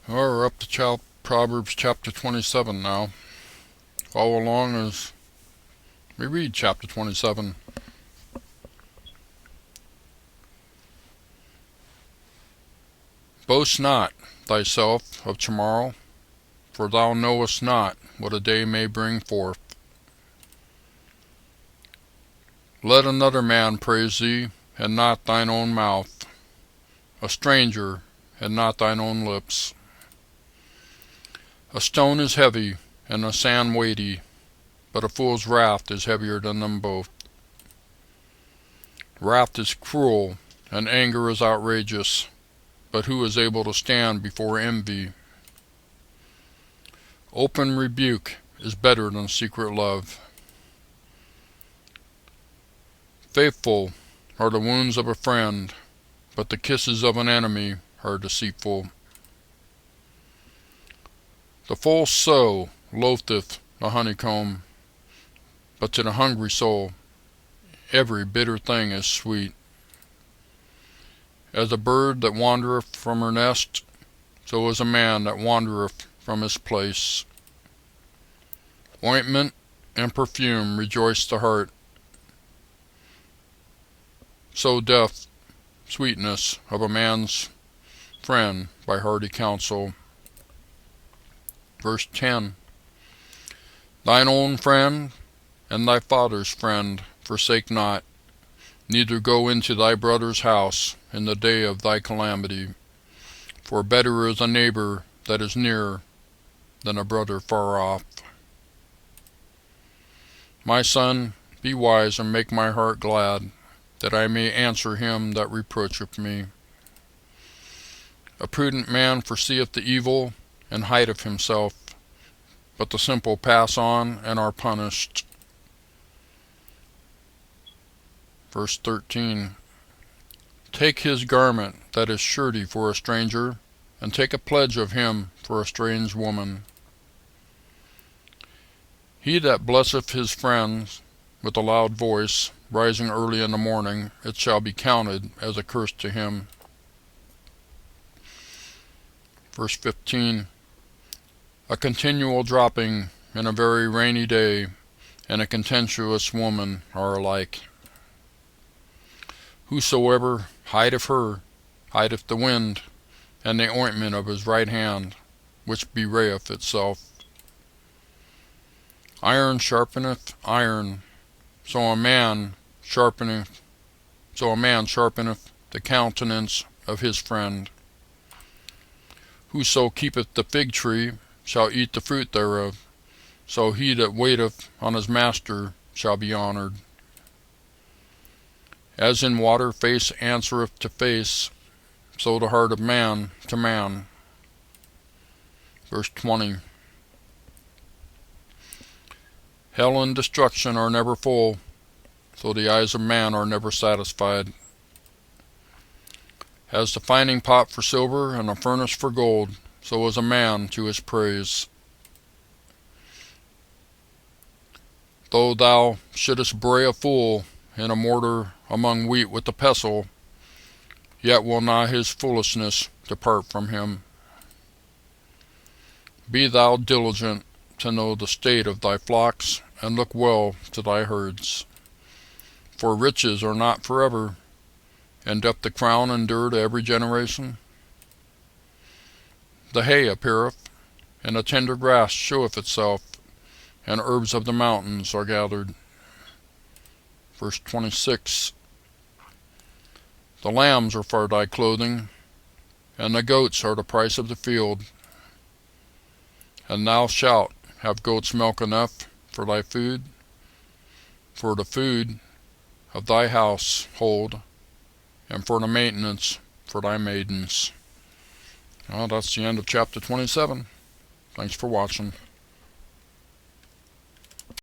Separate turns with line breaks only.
Well, we're up to Proverbs chapter 27 now. Follow along as we read chapter 27. Boast not thyself of tomorrow, for thou knowest not what a day may bring forth. Let another man praise thee, and not thine own mouth, a stranger, and not thine own lips. A stone is heavy, and a sand weighty, but a fool's wrath is heavier than them both. Wrath is cruel, and anger is outrageous, but who is able to stand before envy? Open rebuke is better than secret love. Faithful are the wounds of a friend, but the kisses of an enemy are deceitful. The full soul loatheth the honeycomb, but to the hungry soul every bitter thing is sweet. As a bird that wandereth from her nest, so is a man that wandereth from his place. Ointment and perfume rejoice the heart, so doth sweetness of a man's friend by hearty counsel. Verse 10. Thine own friend and thy father's friend forsake not, neither go into thy brother's house in the day of thy calamity. For better is a neighbor that is near than a brother far off. My son, be wise and make my heart glad, that I may answer him that reproacheth me. A prudent man foreseeth the evil, and hideth himself, but the simple pass on and are punished. Verse 13. Take his garment that is surety for a stranger, and take a pledge of him for a strange woman. He that blesseth his friends with a loud voice, rising early in the morning, it shall be counted as a curse to him. Verse 15. A continual dropping in a very rainy day, and a contentious woman are alike. Whosoever hideth her hideth the wind, and the ointment of his right hand, which bewrayeth itself. Iron sharpeneth iron, so a man sharpeneth the countenance of his friend. Whoso keepeth the fig tree shall eat the fruit thereof, so he that waiteth on his master shall be honored. As in water face answereth to face, so the heart of man to man. Verse 20. Hell and destruction are never full, so the eyes of man are never satisfied. As the finding pot for silver and a furnace for gold, so is a man to his praise. Though thou shouldest bray a fool in a mortar among wheat with a pestle, yet will not his foolishness depart from him. Be thou diligent to know the state of thy flocks, and look well to thy herds. For riches are not forever, and doth the crown endure to every generation? The hay appeareth, and the tender grass showeth itself, and herbs of the mountains are gathered. Verse 26. The lambs are for thy clothing, and the goats are the price of the field. And thou shalt have goat's milk enough for thy food, for the food of thy household, and for the maintenance for thy maidens. Well, that's the end of chapter 27. Thanks for watching.